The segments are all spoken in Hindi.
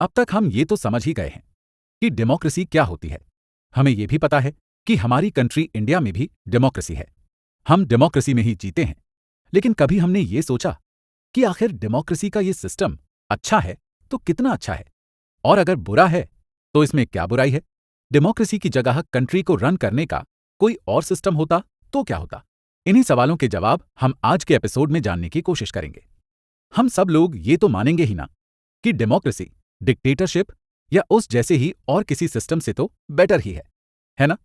अब तक हम ये तो समझ ही गए हैं कि डेमोक्रेसी क्या होती है। हमें ये भी पता है कि हमारी कंट्री इंडिया में भी डेमोक्रेसी है। हम डेमोक्रेसी में ही जीते हैं। लेकिन कभी हमने ये सोचा कि आखिर डेमोक्रेसी का ये सिस्टम अच्छा है तो कितना अच्छा है, और अगर बुरा है तो इसमें क्या बुराई है? डेमोक्रेसी की जगह कंट्री को रन करने का कोई और सिस्टम होता तो क्या होता? इन्हीं सवालों के जवाब हम आज के एपिसोड में जानने की कोशिश करेंगे। हम सब लोग ये तो मानेंगे ही ना कि डेमोक्रेसी डिक्टेटरशिप या उस जैसे ही और किसी सिस्टम से तो बेटर ही है ना?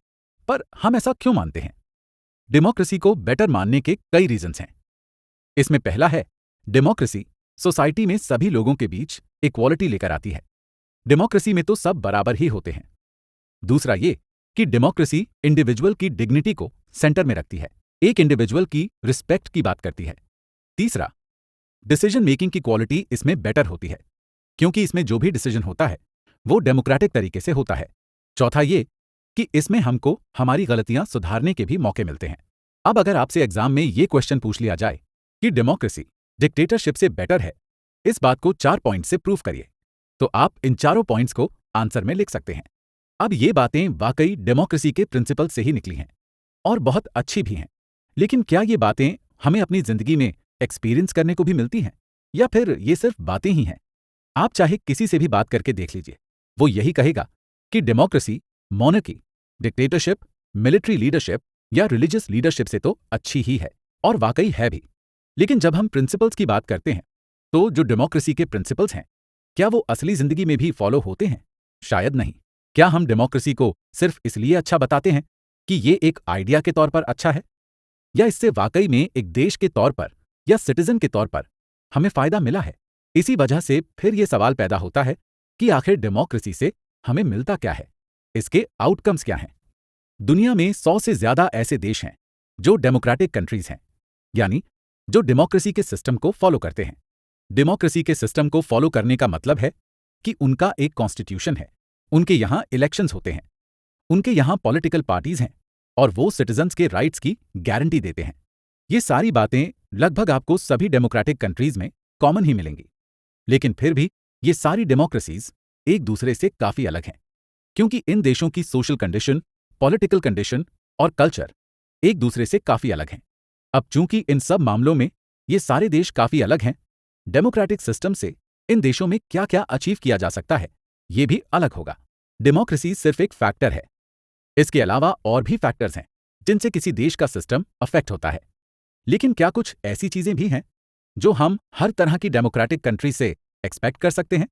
पर हम ऐसा क्यों मानते हैं? डेमोक्रेसी को बेटर मानने के कई रीजंस हैं। इसमें पहला है, डेमोक्रेसी सोसाइटी में सभी लोगों के बीच इक्वालिटी लेकर आती है। डेमोक्रेसी में तो सब बराबर ही होते हैं। दूसरा ये कि डेमोक्रेसी इंडिविजुअल की डिग्निटी को सेंटर में रखती है, एक इंडिविजुअल की रिस्पेक्ट की बात करती है। तीसरा, डिसीजन मेकिंग की क्वालिटी इसमें बेटर होती है, क्योंकि इसमें जो भी डिसीजन होता है वो डेमोक्रेटिक तरीके से होता है। चौथा ये कि इसमें हमको हमारी गलतियां सुधारने के भी मौके मिलते हैं। अब अगर आपसे एग्जाम में ये क्वेश्चन पूछ लिया जाए कि डेमोक्रेसी डिक्टेटरशिप से बेटर है, इस बात को 4 पॉइंट से प्रूव करिए, तो आप इन चारों पॉइंट्स को आंसर में लिख सकते हैं। अब ये बातें वाकई डेमोक्रेसी के प्रिंसिपल से ही निकली हैं और बहुत अच्छी भी हैं। लेकिन क्या ये बातें हमें अपनी जिंदगी में एक्सपीरियंस करने को भी मिलती हैं, या फिर ये सिर्फ बातें ही हैं? आप चाहे किसी से भी बात करके देख लीजिए, वो यही कहेगा कि डेमोक्रेसी मोनर्की, डिक्टेटरशिप, मिलिट्री लीडरशिप या रिलीजियस लीडरशिप से तो अच्छी ही है, और वाकई है भी। लेकिन जब हम प्रिंसिपल्स की बात करते हैं तो जो डेमोक्रेसी के प्रिंसिपल्स हैं, क्या वो असली जिंदगी में भी फॉलो होते हैं? शायद नहीं। क्या हम डेमोक्रेसी को सिर्फ इसलिए अच्छा बताते हैं कि ये एक आइडिया के तौर पर अच्छा है, या इससे वाकई में एक देश के तौर पर या सिटीजन के तौर पर हमें फायदा मिला है? इसी वजह से फिर ये सवाल पैदा होता है कि आखिर डेमोक्रेसी से हमें मिलता क्या है, इसके आउटकम्स क्या हैं? दुनिया में 100 से ज्यादा ऐसे देश हैं जो डेमोक्रेटिक कंट्रीज हैं, यानी जो डेमोक्रेसी के सिस्टम को फॉलो करते हैं। डेमोक्रेसी के सिस्टम को फॉलो करने का मतलब है कि उनका एक कॉन्स्टिट्यूशन है, उनके यहां इलेक्शंस होते हैं, उनके यहां पॉलिटिकल पार्टीज हैं, और वो सिटीजन्स के राइट्स की गारंटी देते हैं। ये सारी बातें लगभग आपको सभी डेमोक्रेटिक कंट्रीज में कॉमन ही मिलेंगी। लेकिन फिर भी ये सारी डेमोक्रेसीज एक दूसरे से काफी अलग हैं, क्योंकि इन देशों की सोशल कंडीशन, पॉलिटिकल कंडीशन और कल्चर एक दूसरे से काफी अलग हैं। अब चूंकि इन सब मामलों में ये सारे देश काफी अलग हैं, डेमोक्रेटिक सिस्टम से इन देशों में क्या क्या अचीव किया जा सकता है ये भी अलग होगा। डेमोक्रेसी सिर्फ एक फैक्टर है, इसके अलावा और भी फैक्टर्स हैं जिनसे किसी देश का सिस्टम अफेक्ट होता है। लेकिन क्या कुछ ऐसी चीजें भी हैं जो हम हर तरह की डेमोक्रेटिक कंट्री से एक्सपेक्ट कर सकते हैं?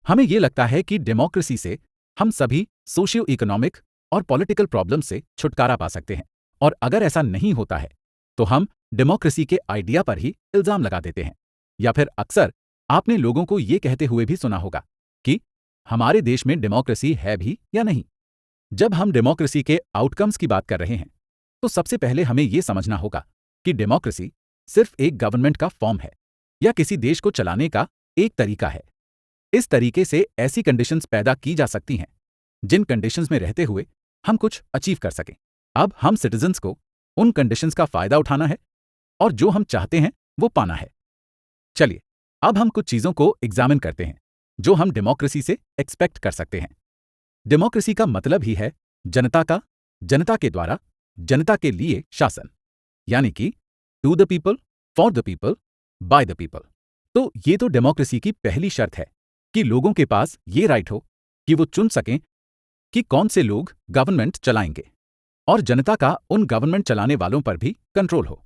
हमें यह लगता है कि डेमोक्रेसी से हम सभी सोशियो इकोनॉमिक और पॉलिटिकल प्रॉब्लम से छुटकारा पा सकते हैं, और अगर ऐसा नहीं होता है तो हम डेमोक्रेसी के आइडिया पर ही इल्जाम लगा देते हैं। या फिर अक्सर आपने लोगों को ये कहते हुए भी सुना होगा कि हमारे देश में डेमोक्रेसी है भी या नहीं। जब हम डेमोक्रेसी के आउटकम्स की बात कर रहे हैं तो सबसे पहले हमें यह समझना होगा कि डेमोक्रेसी सिर्फ एक गवर्नमेंट का फॉर्म है या किसी देश को चलाने का एक तरीका है। इस तरीके से ऐसी कंडीशंस पैदा की जा सकती हैं जिन कंडीशंस में रहते हुए हम कुछ अचीव कर सकें। अब हम सिटीजन्स को उन कंडीशंस का फायदा उठाना है और जो हम चाहते हैं वो पाना है। चलिए अब हम कुछ चीजों को एग्जामिन करते हैं जो हम डेमोक्रेसी से एक्सपेक्ट कर सकते हैं। डेमोक्रेसी का मतलब ही है जनता का, जनता के द्वारा, जनता के लिए शासन, यानी कि to the people, for the people, by the people. तो ये तो डेमोक्रेसी की पहली शर्त है कि लोगों के पास ये राइट हो कि वो चुन सकें कि कौन से लोग गवर्नमेंट चलाएंगे, और जनता का उन गवर्नमेंट चलाने वालों पर भी कंट्रोल हो।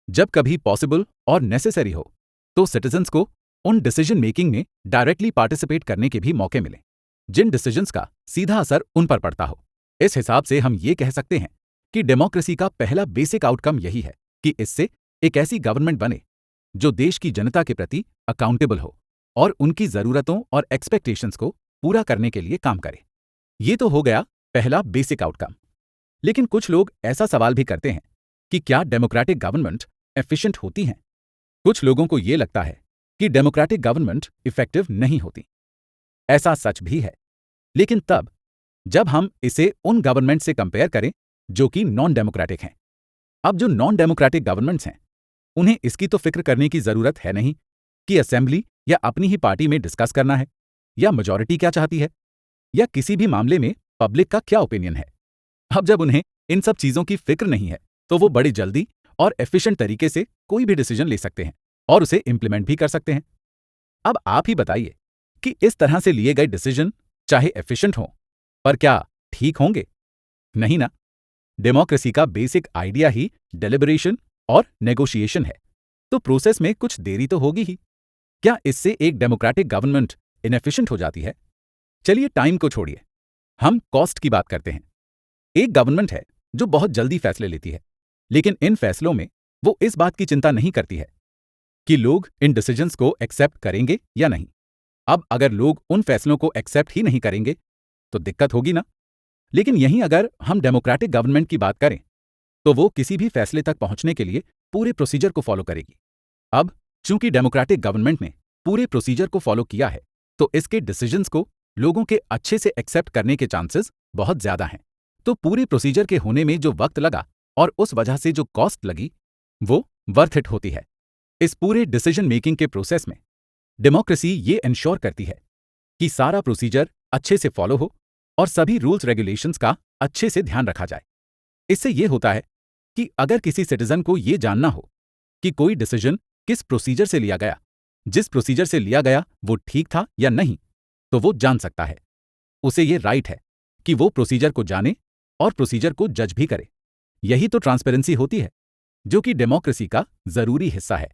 जब कभी पॉसिबल और नेसेसरी हो तो सिटीजन्स को उन डिसीजन मेकिंग में डायरेक्टली पार्टिसिपेट करने के भी मौके मिले जिन डिसीजंस का सीधा असर उन पर पड़ता हो। इस हिसाब से हम ये कह सकते हैं कि डेमोक्रेसी का पहला बेसिक आउटकम यही है कि इससे एक ऐसी गवर्नमेंट बने जो देश की जनता के प्रति अकाउंटेबल हो और उनकी जरूरतों और एक्सपेक्टेशंस को पूरा करने के लिए काम करे। ये तो हो गया पहला बेसिक आउटकम। लेकिन कुछ लोग ऐसा सवाल भी करते हैं कि क्या डेमोक्रेटिक गवर्नमेंट एफिशिएंट होती हैं? कुछ लोगों को यह लगता है कि डेमोक्रेटिक गवर्नमेंट इफेक्टिव नहीं होती। ऐसा सच भी है, लेकिन तब जब हम इसे उन गवर्नमेंट से कंपेयर करें जो कि नॉन डेमोक्रेटिक हैं। अब जो नॉन डेमोक्रेटिक गवर्नमेंट्स हैं उन्हें इसकी तो फिक्र करने की जरूरत है नहीं कि असेंबली या अपनी ही पार्टी में डिस्कस करना है या मेजॉरिटी क्या चाहती है, या किसी भी मामले में पब्लिक का क्या ओपिनियन है। अब जब उन्हें इन सब चीजों की फिक्र नहीं है तो वो बड़ी जल्दी और एफिशिएंट तरीके से कोई भी डिसीजन ले सकते हैं और उसे इंप्लीमेंट भी कर सकते हैं। अब आप ही बताइए कि इस तरह से लिए गए डिसीजन चाहे एफिशिएंट हों, पर क्या ठीक होंगे? नहीं ना। डेमोक्रेसी का बेसिक आइडिया ही डेलिब्रेशन और नेगोशिएशन है, तो प्रोसेस में कुछ देरी तो होगी ही। क्या इससे एक डेमोक्रेटिक गवर्नमेंट इनएफिशिएंट हो जाती है? चलिए टाइम को छोड़िए, हम कॉस्ट की बात करते हैं। एक गवर्नमेंट है जो बहुत जल्दी फैसले लेती है, लेकिन इन फैसलों में वो इस बात की चिंता नहीं करती है कि लोग इन डिसीजंस को एक्सेप्ट करेंगे या नहीं। अब अगर लोग उन फैसलों को एक्सेप्ट ही नहीं करेंगे तो दिक्कत होगी ना। लेकिन यहीं अगर हम डेमोक्रेटिक गवर्नमेंट की बात करें तो वो किसी भी फैसले तक पहुंचने के लिए पूरे प्रोसीजर को फॉलो करेगी। अब चूंकि डेमोक्रेटिक गवर्नमेंट ने पूरे प्रोसीजर को फॉलो किया है तो इसके डिसीजंस को लोगों के अच्छे से एक्सेप्ट करने के चांसेस बहुत ज्यादा हैं। तो पूरे प्रोसीजर के होने में जो वक्त लगा और उस वजह से जो कॉस्ट लगी वो वर्थ इट होती है। इस पूरे डिसीजन मेकिंग के प्रोसेस में डेमोक्रेसी ये इंश्योर करती है कि सारा प्रोसीजर अच्छे से फॉलो हो और सभी रूल्स रेगुलेशंस का अच्छे से ध्यान रखा जाए। इससे ये होता है कि अगर किसी सिटीजन को ये जानना हो कि कोई डिसीजन किस प्रोसीजर से लिया गया, जिस प्रोसीजर से लिया गया वो ठीक था या नहीं, तो वो जान सकता है। उसे ये राइट है कि वो प्रोसीजर को जाने और प्रोसीजर को जज भी करे। यही तो ट्रांसपेरेंसी होती है, जो कि डेमोक्रेसी का जरूरी हिस्सा है।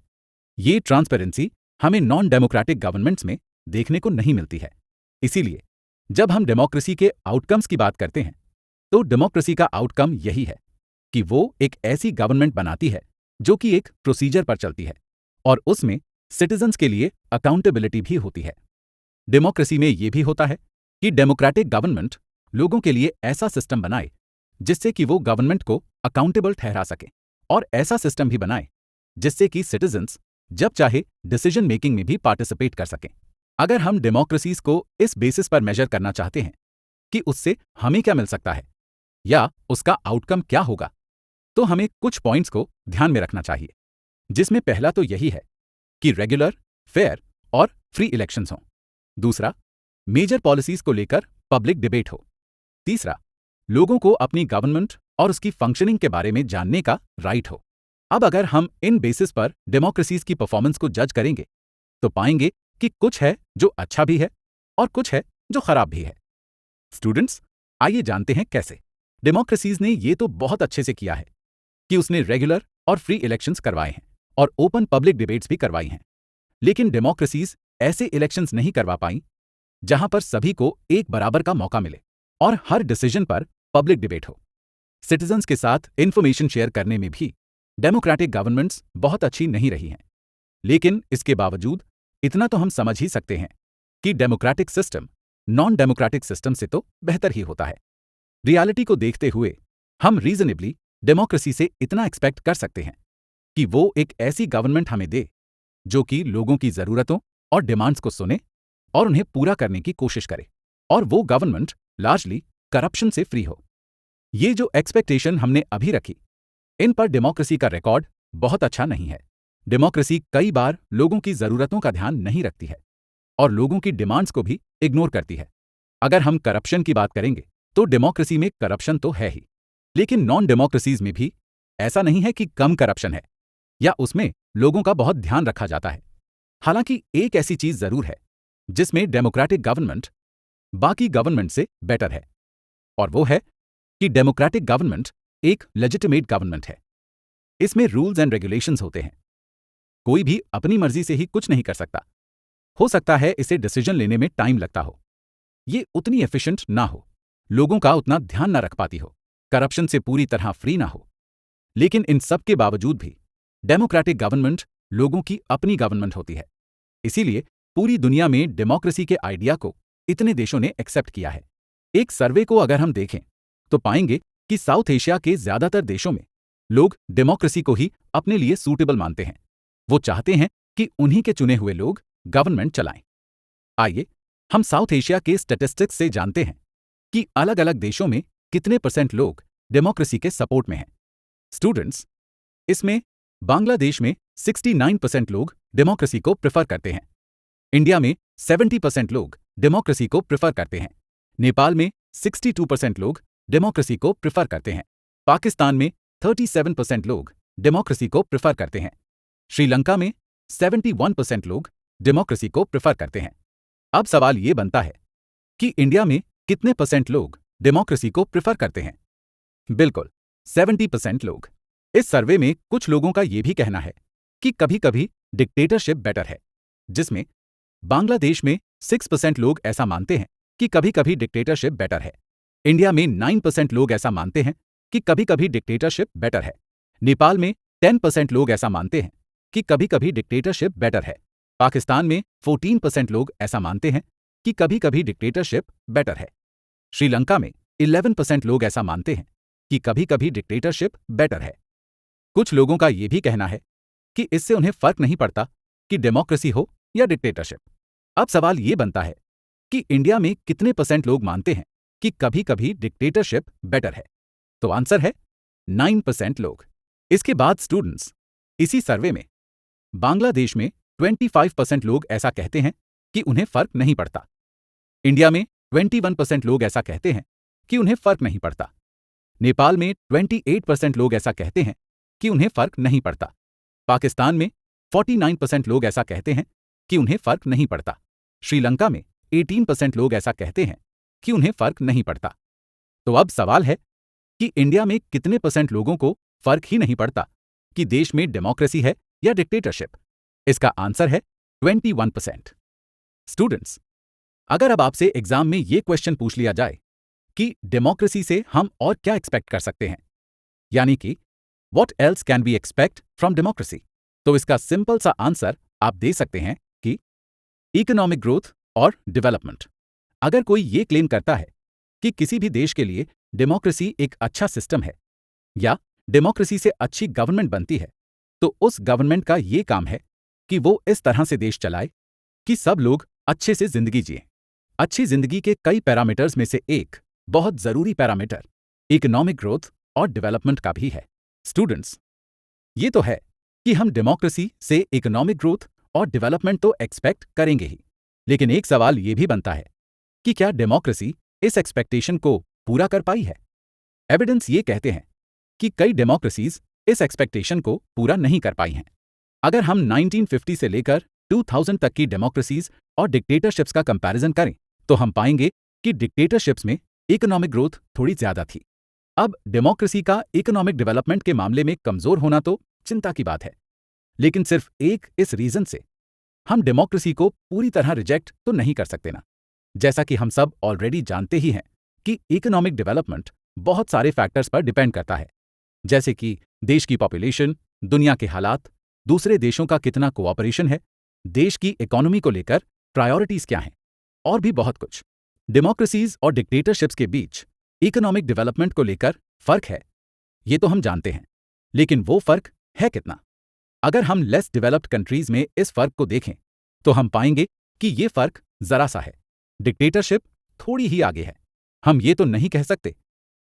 ये ट्रांसपेरेंसी हमें नॉन डेमोक्रेटिक गवर्नमेंट्स में देखने को नहीं मिलती है। इसीलिए जब हम डेमोक्रेसी के आउटकम्स की बात करते हैं तो डेमोक्रेसी का आउटकम यही है कि वो एक ऐसी गवर्नमेंट बनाती है जो कि एक प्रोसीजर पर चलती है और उसमें सिटीजन्स के लिए अकाउंटेबिलिटी भी होती है। डेमोक्रेसी में यह भी होता है कि डेमोक्रेटिक गवर्नमेंट लोगों के लिए ऐसा सिस्टम बनाए जिससे कि वो गवर्नमेंट को अकाउंटेबल ठहरा सके, और ऐसा सिस्टम भी बनाए जिससे कि सिटीजन्स जब चाहे डिसीजन मेकिंग में भी पार्टिसिपेट कर सकें। अगर हम डेमोक्रेसीज को इस बेसिस पर मेजर करना चाहते हैं कि उससे हमें क्या मिल सकता है या उसका आउटकम क्या होगा, तो हमें कुछ पॉइंट्स को ध्यान में रखना चाहिए, जिसमें पहला तो यही है कि रेगुलर, फेयर और फ्री इलेक्शंस हों। दूसरा, मेजर पॉलिसीज को लेकर पब्लिक डिबेट हो। तीसरा, लोगों को अपनी गवर्नमेंट और उसकी फंक्शनिंग के बारे में जानने का राइट हो। अब अगर हम इन बेसिस पर डेमोक्रेसीज की परफॉर्मेंस को जज करेंगे तो पाएंगे कि कुछ है जो अच्छा भी है और कुछ है जो खराब भी है। स्टूडेंट्स, आइए जानते हैं कैसे। डेमोक्रेसीज ने ये तो बहुत अच्छे से किया है कि उसने रेगुलर और फ्री इलेक्शंस करवाए हैं और ओपन पब्लिक डिबेट्स भी करवाई हैं। लेकिन डेमोक्रेसीज ऐसे इलेक्शंस नहीं करवा पाई जहां पर सभी को एक बराबर का मौका मिले और हर डिसीजन पर पब्लिक डिबेट हो। सिटीजन्स के साथ इंफॉर्मेशन शेयर करने में भी डेमोक्रेटिक गवर्नमेंट्स बहुत अच्छी नहीं रही हैं। लेकिन इसके बावजूद इतना तो हम समझ ही सकते हैं कि democratic system non democratic system से तो बेहतर ही होता है। रियलिटी को देखते हुए हम रीजनेबली डेमोक्रेसी से इतना एक्सपेक्ट कर सकते हैं कि वो एक ऐसी गवर्नमेंट हमें दे जो कि लोगों की जरूरतों और डिमांड्स को सुने और उन्हें पूरा करने की कोशिश करे, और वो गवर्नमेंट लार्जली करप्शन से फ्री हो। ये जो एक्सपेक्टेशन हमने अभी रखी, इन पर डेमोक्रेसी का रिकॉर्ड बहुत अच्छा नहीं है। डेमोक्रेसी कई बार लोगों की जरूरतों का ध्यान नहीं रखती है और लोगों की डिमांड्स को भी इग्नोर करती है। अगर हम करप्शन की बात करेंगे तो डेमोक्रेसी में करप्शन तो है ही, लेकिन नॉन डेमोक्रेसीज में भी ऐसा नहीं है कि कम करप्शन है या उसमें लोगों का बहुत ध्यान रखा जाता है। हालांकि एक ऐसी चीज जरूर है जिसमें डेमोक्रेटिक गवर्नमेंट बाकी गवर्नमेंट से बेटर है, और वो है कि डेमोक्रेटिक गवर्नमेंट एक लेजिटिमेट गवर्नमेंट है। इसमें रूल्स एंड रेगुलेशंस होते हैं। कोई भी अपनी मर्जी से ही कुछ नहीं कर सकता। हो सकता है इसे डिसीजन लेने में टाइम लगता हो, ये उतनी एफिशिएंट ना हो, लोगों का उतना ध्यान ना रख पाती हो, करप्शन से पूरी तरह फ्री ना हो। लेकिन इन सब के बावजूद भी डेमोक्रेटिक गवर्नमेंट लोगों की अपनी गवर्नमेंट होती है। इसीलिए पूरी दुनिया में डेमोक्रेसी के आइडिया को इतने देशों ने एक्सेप्ट किया है। एक सर्वे को अगर हम देखें तो पाएंगे कि साउथ एशिया के ज्यादातर देशों में लोग डेमोक्रेसी को ही अपने लिए सूटेबल मानते हैं। वो चाहते हैं कि उन्हीं के चुने हुए लोग गवर्नमेंट चलाएं। आइए हम साउथ एशिया के स्टैटिस्टिक्स से जानते हैं कि अलग अलग देशों में कितने % लोग डेमोक्रेसी के सपोर्ट में हैं। स्टूडेंट्स, इसमें बांग्लादेश में 69% लोग डेमोक्रेसी को प्रेफर करते हैं। इंडिया में 70% लोग डेमोक्रेसी को प्रेफर करते हैं। नेपाल में 62% लोग डेमोक्रेसी को प्रेफर करते हैं। पाकिस्तान में 37% लोग डेमोक्रेसी को प्रेफर करते हैं। श्रीलंका में 71% लोग डेमोक्रेसी को प्रेफर करते हैं। अब सवाल ये बनता है कि इंडिया में कितने परसेंट लोग डेमोक्रेसी को प्रेफर करते हैं? बिल्कुल 70% लोग। इस सर्वे में कुछ लोगों का यह भी कहना है कि कभी-कभी डिक्टेटरशिप बेटर है, जिसमें बांग्लादेश में 6% लोग ऐसा मानते हैं कि कभी-कभी डिक्टेटरशिप बेटर है। इंडिया में 9% लोग ऐसा मानते हैं कि कभी-कभी डिक्टेटरशिप बेटर है। नेपाल में 10% लोग ऐसा मानते हैं कि कभी-कभी डिक्टेटरशिप बेटर है। पाकिस्तान में 14% लोग ऐसा मानते हैं कि कभी-कभी डिक्टेटरशिप बेटर है। श्रीलंका में 11% लोग ऐसा मानते हैं कि कभी-कभी डिक्टेटरशिप बेटर है। कुछ लोगों का यह भी कहना है कि इससे उन्हें फर्क नहीं पड़ता कि डेमोक्रेसी हो या डिक्टेटरशिप। अब सवाल यह बनता है कि इंडिया में कितने परसेंट लोग मानते हैं कि कभी-कभी डिक्टेटरशिप बेटर है? तो आंसर है 9% लोग। इसके बाद स्टूडेंट्स, इसी सर्वे में बांग्लादेश में 25% लोग ऐसा कहते हैं कि उन्हें फर्क नहीं पड़ता। इंडिया में 21% लोग ऐसा कहते हैं कि उन्हें फर्क नहीं पड़ता। नेपाल में 28% लोग ऐसा कहते हैं कि उन्हें फर्क नहीं पड़ता। पाकिस्तान में 49% लोग ऐसा कहते हैं कि उन्हें फर्क नहीं पड़ता। श्रीलंका में 18% लोग ऐसा कहते हैं कि उन्हें फर्क नहीं पड़ता। तो अब सवाल है कि इंडिया में कितने परसेंट लोगों को फर्क ही नहीं पड़ता कि देश में डेमोक्रेसी है या डिक्टेटरशिप? इसका आंसर है 21%। स्टूडेंट्स, अगर अब आपसे एग्जाम में यह क्वेश्चन पूछ लिया जाए कि डेमोक्रेसी से हम और क्या एक्सपेक्ट कर सकते हैं, यानी कि what else can we expect from democracy, तो इसका सिंपल सा आंसर आप दे सकते हैं कि इकोनॉमिक ग्रोथ और डेवलपमेंट। अगर कोई ये क्लेम करता है कि किसी भी देश के लिए डेमोक्रेसी एक अच्छा सिस्टम है या डेमोक्रेसी से अच्छी गवर्नमेंट बनती है, तो उस गवर्नमेंट का ये काम है कि वो इस तरह से देश चलाए कि सब लोग अच्छे से जिंदगी जिए। अच्छी जिंदगी के कई पैरामीटर्स में से एक बहुत जरूरी पैरामीटर इकोनॉमिक ग्रोथ और डेवलपमेंट का भी है। स्टूडेंट्स, ये तो है कि हम डेमोक्रेसी से इकोनॉमिक ग्रोथ और डेवलपमेंट तो एक्सपेक्ट करेंगे ही, लेकिन एक सवाल ये भी बनता है कि क्या डेमोक्रेसी इस एक्सपेक्टेशन को पूरा कर पाई है? एविडेंस ये कहते हैं कि कई डेमोक्रेसीज इस एक्सपेक्टेशन को पूरा नहीं कर पाई हैं। अगर हम 1950 से लेकर 2000 तक की डेमोक्रेसीज और डिक्टेटरशिप्स का कंपैरिजन करें तो हम पाएंगे कि डिक्टेटरशिप्स में इकोनॉमिक ग्रोथ थोड़ी ज्यादा थी। अब डेमोक्रेसी का इकोनॉमिक डेवलपमेंट के मामले में कमजोर होना तो चिंता की बात है, लेकिन सिर्फ एक इस रीजन से हम डेमोक्रेसी को पूरी तरह रिजेक्ट तो नहीं कर सकते ना। जैसा कि हम सब ऑलरेडी जानते ही हैं कि इकोनॉमिक डेवलपमेंट बहुत सारे फैक्टर्स पर डिपेंड करता है, जैसे कि देश की पॉपुलेशन, दुनिया के हालात, दूसरे देशों का कितना कोऑपरेशन है, देश की इकोनॉमी को लेकर प्रायोरिटीज क्या हैं, और भी बहुत कुछ। डेमोक्रेसीज और डिक्टेटरशिप्स के बीच इकोनॉमिक डेवलपमेंट को लेकर फर्क है, ये तो हम जानते हैं, लेकिन वो फर्क है कितना? अगर हम लेस डेवलप्ड कंट्रीज में इस फर्क को देखें तो हम पाएंगे कि ये फर्क जरा सा है। डिक्टेटरशिप थोड़ी ही आगे है। हम ये तो नहीं कह सकते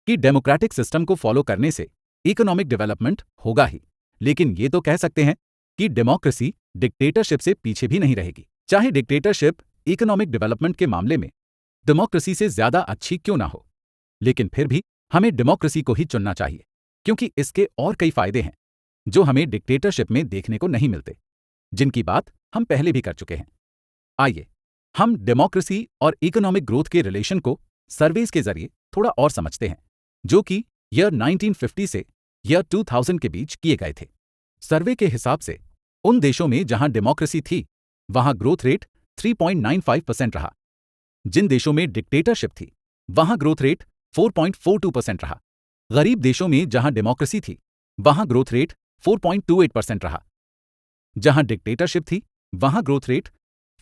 कि डेमोक्रेटिक सिस्टम को फॉलो करने से इकोनॉमिक डेवलपमेंट होगा ही, लेकिन ये तो कह सकते हैं कि डेमोक्रेसी डिक्टेटरशिप से पीछे भी नहीं रहेगी। चाहे डिक्टेटरशिप इकोनॉमिक डेवलपमेंट के मामले में डेमोक्रेसी से ज्यादा अच्छी क्यों ना हो, लेकिन फिर भी हमें डेमोक्रेसी को ही चुनना चाहिए, क्योंकि इसके और कई फायदे हैं जो हमें डिक्टेटरशिप में देखने को नहीं मिलते, जिनकी बात हम पहले भी कर चुके हैं। आइए हम डेमोक्रेसी और इकोनॉमिक ग्रोथ के रिलेशन को सर्वेज के जरिए थोड़ा और समझते हैं, जो कि ईयर 1950 से ईयर 2000 के बीच किए गए थे। सर्वे के हिसाब से उन देशों में जहां डेमोक्रेसी थी वहां ग्रोथ रेट 3.95% रहा। जिन देशों में डिक्टेटरशिप थी वहां ग्रोथ रेट 4.42% रहा। गरीब देशों में जहां डेमोक्रेसी थी वहां ग्रोथ रेट 4.28% रहा। जहां डिक्टेटरशिप थी वहां ग्रोथ रेट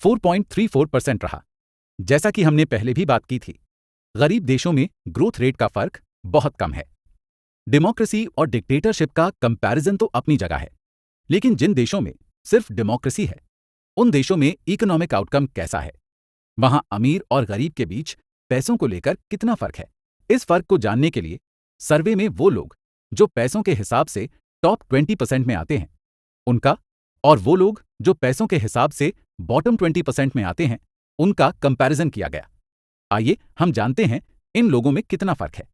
4.34% रहा। जैसा कि हमने पहले भी बात की थी, गरीब देशों में ग्रोथ रेट का फर्क बहुत कम है। डेमोक्रेसी और डिक्टेटरशिप का कंपैरिजन तो अपनी जगह है, लेकिन जिन देशों में सिर्फ डेमोक्रेसी है उन देशों में इकोनॉमिक आउटकम कैसा है, वहां अमीर और गरीब के बीच पैसों को लेकर कितना फर्क है। इस फर्क को जानने के लिए सर्वे में वो लोग जो पैसों के हिसाब से टॉप 20% में आते हैं उनका, और वो लोग जो पैसों के हिसाब से बॉटम 20% में आते हैं उनका कंपैरिजन किया गया। आइए हम जानते हैं इन लोगों में कितना फर्क है।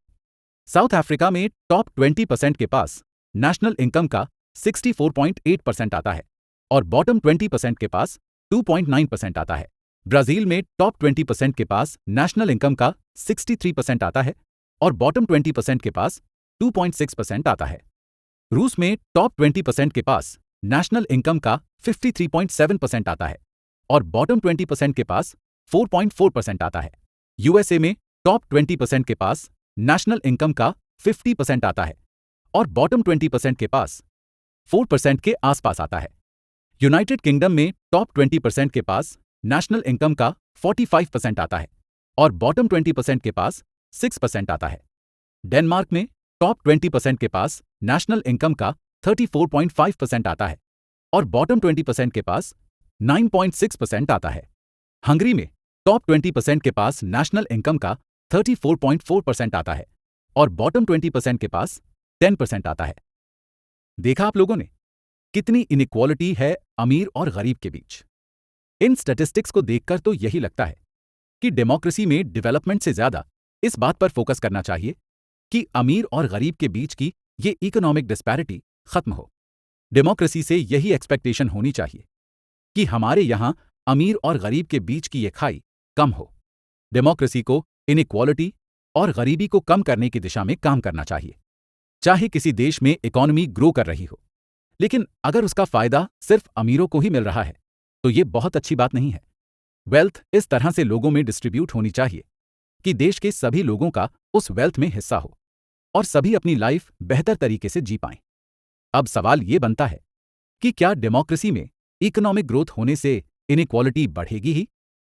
साउथ अफ्रीका में टॉप 20% के पास नेशनल इनकम का 64.8% आता है और बॉटम 20% के पास 2.9% आता है। ब्राजील में टॉप 20% के पास नेशनल इनकम का 63% आता है और बॉटम 20% के पास 2.6% आता है। रूस में टॉप 20% के पास नेशनल इनकम का 53.7% आता है और बॉटम 20% के पास 4.4% आता है। यूएसए में टॉप 20% के पास नेशनल इनकम का 50% आता है और बॉटम 20% के पास 4% के आसपास आता है। यूनाइटेड किंगडम में टॉप 20% के पास नेशनल इनकम का 45% आता है और बॉटम 20% के पास 6% आता है। डेनमार्क में टॉप 20% के पास नेशनल इनकम का 34.5% आता है और बॉटम 20% के पास 9.6% आता है। हंगरी में टॉप 20% के पास नेशनल इनकम का 34.4% आता है और बॉटम 20% के पास 10% आता है। देखा आप लोगों ने कितनी इनइक्वालिटी है अमीर और गरीब के बीच। इन स्टैटिस्टिक्स को देखकर तो यही लगता है कि डेमोक्रेसी में डेवलपमेंट से ज्यादा इस बात पर फोकस करना चाहिए कि अमीर और गरीब के बीच की ये इकोनॉमिक डिस्पैरिटी खत्म हो। डेमोक्रेसी से यही एक्सपेक्टेशन होनी चाहिए कि हमारे यहां अमीर और गरीब के बीच की ये खाई कम हो। डेमोक्रेसी को इनइक्वालिटी और गरीबी को कम करने की दिशा में काम करना चाहिए। चाहे किसी देश में इकोनॉमी ग्रो कर रही हो, लेकिन अगर उसका फायदा सिर्फ अमीरों को ही मिल रहा है तो ये बहुत अच्छी बात नहीं है। वेल्थ इस तरह से लोगों में डिस्ट्रीब्यूट होनी चाहिए कि देश के सभी लोगों का उस वेल्थ में हिस्सा हो और सभी अपनी लाइफ बेहतर तरीके से जी पाएं। अब सवाल ये बनता है कि क्या डेमोक्रेसी में इकोनॉमिक ग्रोथ होने से इनइक्वालिटी बढ़ेगी ही,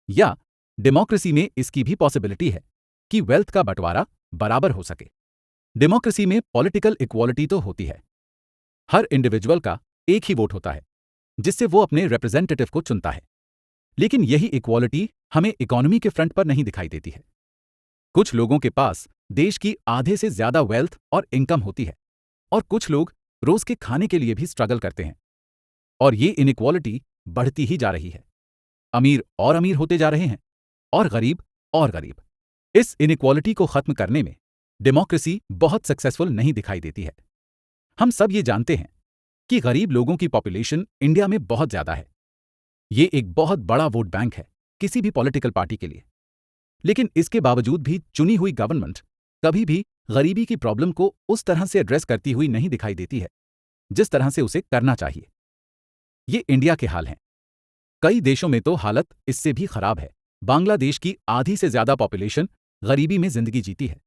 या डेमोक्रेसी में इसकी भी पॉसिबिलिटी है कि वेल्थ का बंटवारा बराबर हो सके। डेमोक्रेसी में पॉलिटिकल इक्वालिटी तो होती है, हर इंडिविजुअल का एक ही वोट होता है जिससे वो अपने रिप्रेजेंटेटिव को चुनता है, लेकिन यही इक्वालिटी हमें इकोनॉमी के फ्रंट पर नहीं दिखाई देती है। कुछ लोगों के पास देश की आधे से ज्यादा वेल्थ और इनकम होती है और कुछ लोग रोज के खाने के लिए भी स्ट्रगल करते हैं और ये इनइक्वालिटी बढ़ती ही जा रही है। अमीर और अमीर होते जा रहे हैं और गरीब और गरीब। इस इनइक्वालिटी को खत्म करने में डेमोक्रेसी बहुत सक्सेसफुल नहीं दिखाई देती है। हम सब ये जानते हैं कि गरीब लोगों की पॉपुलेशन इंडिया में बहुत ज्यादा है। ये एक बहुत बड़ा वोट बैंक है किसी भी पॉलिटिकल पार्टी के लिए, लेकिन इसके बावजूद भी चुनी हुई गवर्नमेंट कभी भी गरीबी की प्रॉब्लम को उस तरह से एड्रेस करती हुई नहीं दिखाई देती है जिस तरह से उसे करना चाहिए। ये इंडिया के हाल हैं। कई देशों में तो हालत इससे भी खराब है। बांग्लादेश की आधी से ज्यादा पॉपुलेशन गरीबी में जिंदगी जीती है।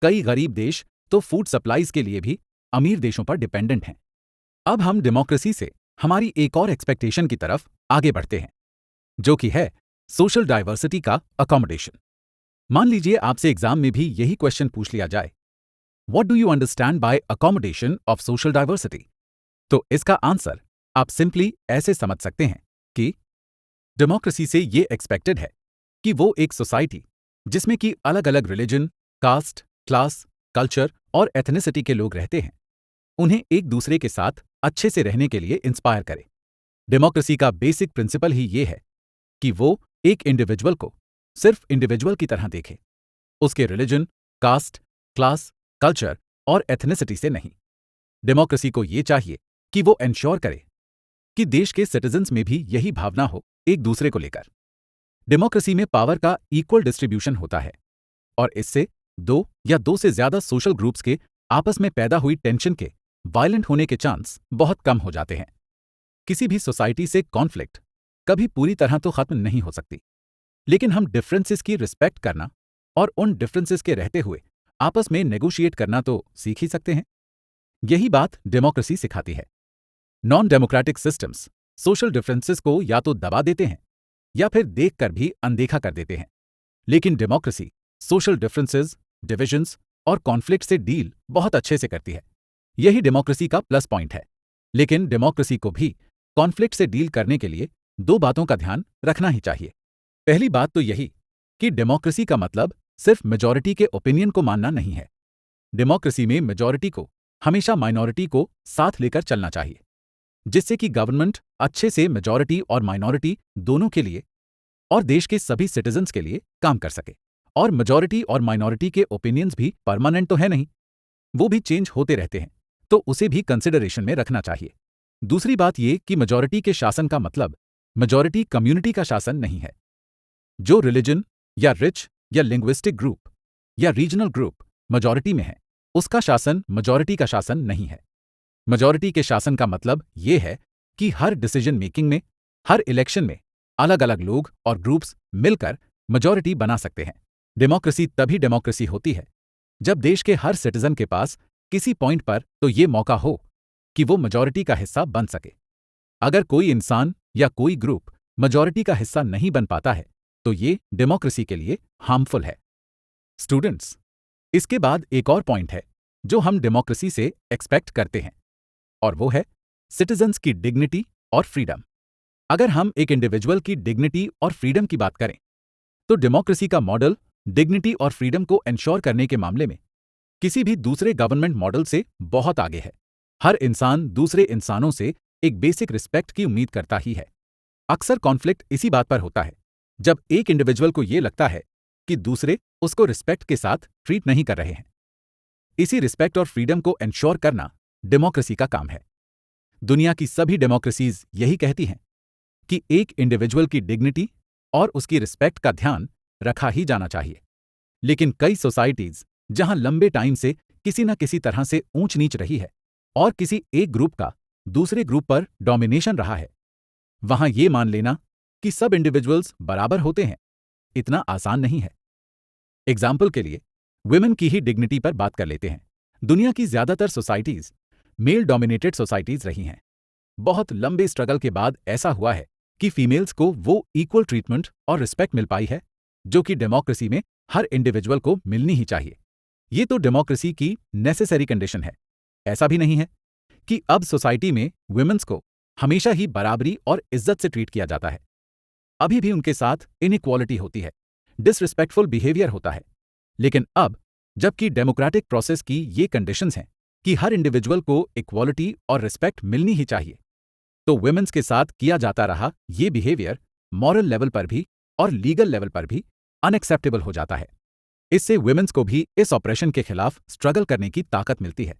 कई गरीब देश तो फूड सप्लाईज के लिए भी अमीर देशों पर डिपेंडेंट हैं। अब हम डेमोक्रेसी से हमारी एक और एक्सपेक्टेशन की तरफ आगे बढ़ते हैं, जो कि है सोशल डाइवर्सिटी का अकोमोडेशन। मान लीजिए आपसे एग्जाम में भी यही क्वेश्चन पूछ लिया जाए, what do you understand by accommodation of social diversity? तो इसका आंसर आप सिंपली ऐसे समझ सकते हैं कि डेमोक्रेसी से ये एक्सपेक्टेड है कि वो एक सोसाइटी जिसमें कि अलग अलग रिलीजन, कास्ट, क्लास, कल्चर और एथनिसिटी के लोग रहते हैं, उन्हें एक दूसरे के साथ अच्छे से रहने के लिए इंस्पायर करे। डेमोक्रेसी का बेसिक प्रिंसिपल ही ये है कि वो एक इंडिविजुअल को सिर्फ इंडिविजुअल की तरह देखे, उसके रिलीजन, कास्ट, क्लास, कल्चर और एथनिसिटी से नहीं। डेमोक्रेसी को ये चाहिए कि वो एंश्योर करे कि देश के सिटीजन्स में भी यही भावना हो एक दूसरे को लेकर। डेमोक्रेसी में पावर का इक्वल डिस्ट्रीब्यूशन होता है और इससे दो या दो से ज्यादा सोशल ग्रुप्स के आपस में पैदा हुई टेंशन के वायलेंट होने के चांस बहुत कम हो जाते हैं। किसी भी सोसाइटी से कॉन्फ्लिक्ट कभी पूरी तरह तो खत्म नहीं हो सकती, लेकिन हम डिफरेंसेस की रिस्पेक्ट करना और उन डिफरेंसेस के रहते हुए आपस में नेगोशिएट करना तो सीख ही सकते हैं। यही बात डेमोक्रेसी सिखाती है। Non democratic systems social differences को या तो दबा देते हैं या फिर देखकर भी अनदेखा कर देते हैं, लेकिन डेमोक्रेसी सोशल डिफरेंसेस, डिविजन्स और कॉन्फ्लिक्ट से डील बहुत अच्छे से करती है। यही डेमोक्रेसी का प्लस पॉइंट है। लेकिन डेमोक्रेसी को भी कॉन्फ्लिक्ट से डील करने के लिए दो बातों का ध्यान रखना ही चाहिए। पहली बात तो यही कि डेमोक्रेसी का मतलब सिर्फ मेजॉरिटी के ओपिनियन को मानना नहीं है। डेमोक्रेसी में मेजॉरिटी को हमेशा माइनॉरिटी को साथ लेकर चलना चाहिए, जिससे कि गवर्नमेंट अच्छे से मेजॉरिटी और माइनॉरिटी दोनों के लिए और देश के सभी सिटीजन्स के लिए काम कर सके। और मेजॉरिटी और माइनॉरिटी के ओपिनियंस भी परमानेंट तो है नहीं, वो भी चेंज होते रहते हैं, तो उसे भी कंसिडरेशन में रखना चाहिए। दूसरी बात ये कि मेजॉरिटी के शासन का मतलब मेजॉरिटी कम्युनिटी का शासन नहीं है। जो रिलीजन या रिच या लिंग्विस्टिक ग्रुप या रीजनल ग्रुप मेजॉरिटी में है, उसका शासन मेजॉरिटी का शासन नहीं है। मेजॉरिटी के शासन का मतलब ये है कि हर डिसीजन मेकिंग में, हर इलेक्शन में अलग अलग लोग और ग्रुप्स मिलकर मेजॉरिटी बना सकते हैं। डेमोक्रेसी तभी डेमोक्रेसी होती है जब देश के हर सिटीजन के पास किसी पॉइंट पर तो ये मौका हो कि वो मेजॉरिटी का हिस्सा बन सके। अगर कोई इंसान या कोई ग्रुप मेजॉरिटी का हिस्सा नहीं बन पाता है तो ये डेमोक्रेसी के लिए हार्मफुल है। स्टूडेंट्स, इसके बाद एक और पॉइंट है जो हम डेमोक्रेसी से एक्सपेक्ट करते हैं, और वो है सिटीजन्स की डिग्निटी और फ्रीडम। अगर हम एक इंडिविजुअल की डिग्निटी और फ्रीडम की बात करें तो डेमोक्रेसी का मॉडल डिग्निटी और फ्रीडम को एंश्योर करने के मामले में किसी भी दूसरे गवर्नमेंट मॉडल से बहुत आगे है। हर इंसान दूसरे इंसानों से एक बेसिक रिस्पेक्ट की उम्मीद करता ही है। अक्सर कॉन्फ्लिक्ट इसी बात पर होता है जब एक इंडिविजुअल को यह लगता है कि दूसरे उसको रिस्पेक्ट के साथ ट्रीट नहीं कर रहे हैं। इसी रिस्पेक्ट और फ्रीडम को एंश्योर करना डेमोक्रेसी का काम है। दुनिया की सभी डेमोक्रेसीज यही कहती हैं कि एक इंडिविजुअल की डिग्निटी और उसकी रिस्पेक्ट का ध्यान रखा ही जाना चाहिए। लेकिन कई सोसाइटीज जहां लंबे टाइम से किसी न किसी तरह से ऊंच नीच रही है और किसी एक ग्रुप का दूसरे ग्रुप पर डोमिनेशन रहा है, वहां ये मान लेना कि सब इंडिविजुअल्स बराबर होते हैं इतना आसान नहीं है। एग्जाम्पल के लिए वुमेन की ही डिग्निटी पर बात कर लेते हैं। दुनिया की ज्यादातर सोसाइटीज मेल डोमिनेटेड सोसाइटीज रही हैं। बहुत लंबे स्ट्रगल के बाद ऐसा हुआ है कि फीमेल्स को वो इक्वल ट्रीटमेंट और रिस्पेक्ट मिल पाई है जो कि डेमोक्रेसी में हर इंडिविजुअल को मिलनी ही चाहिए। ये तो डेमोक्रेसी की नेसेसरी कंडीशन है। ऐसा भी नहीं है कि अब सोसाइटी में वुमेन्स को हमेशा ही बराबरी और इज्जत से ट्रीट किया जाता है। अभी भी उनके साथ इनइक्वालिटी होती है, डिसरिस्पेक्टफुल बिहेवियर होता है। लेकिन अब जबकि डेमोक्रेटिक प्रोसेस की ये कंडीशंस हैं कि हर इंडिविजुअल को इक्वालिटी और रिस्पेक्ट मिलनी ही चाहिए, तो वुमेन्स के साथ किया जाता रहा ये बिहेवियर मॉरल लेवल पर भी और लीगल लेवल पर भी अनएक्सेप्टेबल हो जाता है। इससे वुमेन्स को भी इस ऑपरेशन के खिलाफ स्ट्रगल करने की ताकत मिलती है।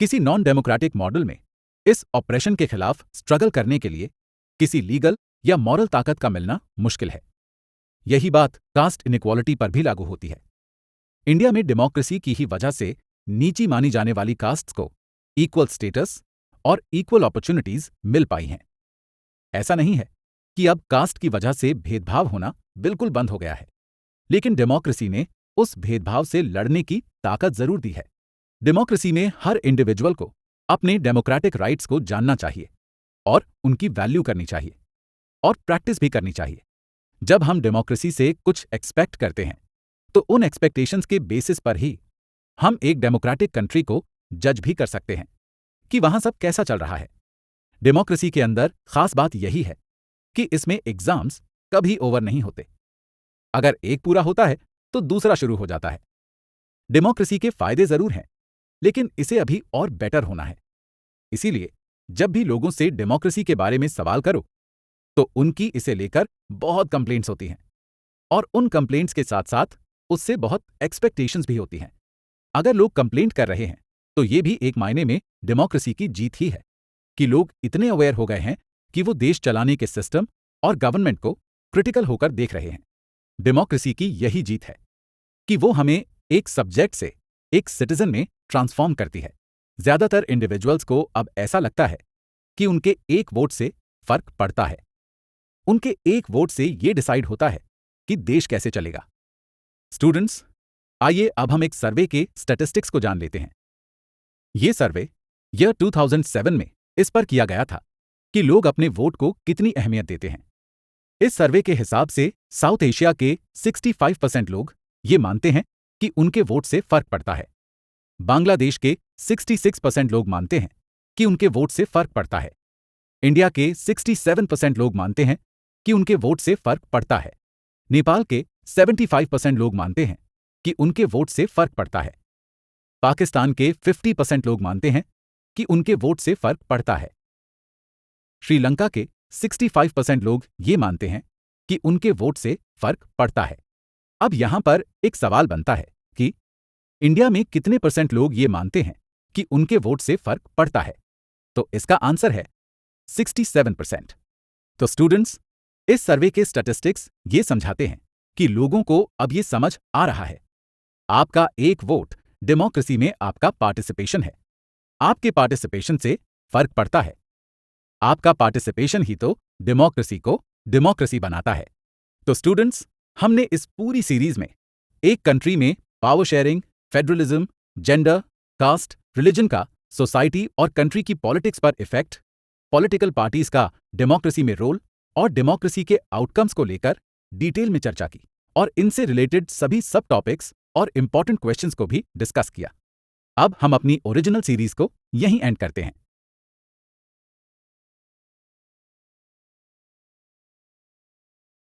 किसी नॉन डेमोक्रेटिक मॉडल में इस ऑपरेशन के खिलाफ स्ट्रगल करने के लिए किसी लीगल या मॉरल ताकत का मिलना मुश्किल है। यही बात कास्ट इनइक्वालिटी पर भी लागू होती है। इंडिया में डेमोक्रेसी की ही वजह से नीची मानी जाने वाली कास्ट्स को इक्वल स्टेटस और इक्वल अपॉर्चुनिटीज मिल पाई हैं। ऐसा नहीं है कि अब कास्ट की वजह से भेदभाव होना बिल्कुल बंद हो गया है, लेकिन डेमोक्रेसी ने उस भेदभाव से लड़ने की ताकत जरूर दी है। डेमोक्रेसी में हर इंडिविजुअल को अपने डेमोक्रेटिक राइट्स को जानना चाहिए और उनकी वैल्यू करनी चाहिए और प्रैक्टिस भी करनी चाहिए। जब हम डेमोक्रेसी से कुछ एक्सपेक्ट करते हैं तो उन एक्सपेक्टेशंस के बेसिस पर ही हम एक डेमोक्रेटिक कंट्री को जज भी कर सकते हैं कि वहां सब कैसा चल रहा है। डेमोक्रेसी के अंदर खास बात यही है कि इसमें एग्जाम्स कभी ओवर नहीं होते। अगर एक पूरा होता है तो दूसरा शुरू हो जाता है। डेमोक्रेसी के फायदे जरूर हैं, लेकिन इसे अभी और बेटर होना है। इसीलिए जब भी लोगों से डेमोक्रेसी के बारे में सवाल करो तो उनकी इसे लेकर बहुत कंप्लेंट्स होती हैं, और उन कंप्लेंट्स के साथ साथ उससे बहुत एक्सपेक्टेशंस भी होती हैं। अगर लोग कंप्लेंट कर रहे हैं तो ये भी एक मायने में डेमोक्रेसी की जीत ही है कि लोग इतने अवेयर हो गए हैं कि वो देश चलाने के सिस्टम और गवर्नमेंट को क्रिटिकल होकर देख रहे हैं। डेमोक्रेसी की यही जीत है कि वो हमें एक सब्जेक्ट से एक सिटीजन में ट्रांसफॉर्म करती है। ज्यादातर इंडिविजुअल्स को अब ऐसा लगता है कि उनके एक वोट से फर्क पड़ता है। उनके एक वोट से ये डिसाइड होता है कि देश कैसे चलेगा। स्टूडेंट्स, आइए अब हम एक सर्वे के स्टैटिस्टिक्स को जान लेते हैं। ये सर्वे ईयर 2007 में इस पर किया गया था कि लोग अपने वोट को कितनी अहमियत देते हैं। इस सर्वे के हिसाब से साउथ एशिया के 65% लोग ये मानते हैं कि उनके वोट से फर्क पड़ता है। बांग्लादेश के 66% लोग मानते हैं कि उनके वोट से फर्क पड़ता है। इंडिया के 67% लोग मानते हैं कि उनके वोट से फर्क पड़ता है। नेपाल के 75% लोग मानते हैं कि उनके वोट से फर्क पड़ता है। पाकिस्तान के 50% लोग मानते हैं कि उनके वोट से फर्क पड़ता है। श्रीलंका के 65% लोग ये मानते हैं कि उनके वोट से फर्क पड़ता है। अब यहां पर एक सवाल बनता है कि इंडिया में कितने % लोग ये मानते हैं कि उनके वोट से फर्क पड़ता है? तो इसका आंसर है 67%। तो स्टूडेंट्स, इस सर्वे के स्टैटिस्टिक्स ये समझाते हैं कि लोगों को अब ये समझ आ रहा है, आपका एक वोट डेमोक्रेसी में आपका पार्टिसिपेशन है। आपके पार्टिसिपेशन से फर्क पड़ता है। आपका पार्टिसिपेशन ही तो डेमोक्रेसी को डेमोक्रेसी बनाता है। तो स्टूडेंट्स, हमने इस पूरी सीरीज में एक कंट्री में power sharing, federalism, gender, caste, religion का सोसाइटी और कंट्री की पॉलिटिक्स पर इफेक्ट, पॉलिटिकल पार्टीज का डेमोक्रेसी में रोल और डेमोक्रेसी के आउटकम्स को लेकर डिटेल में चर्चा की और इनसे रिलेटेड सभी सब टॉपिक्स और इंपॉर्टेंट क्वेश्चंस को भी डिस्कस किया। अब हम अपनी ओरिजिनल सीरीज को यहीं एंड करते हैं।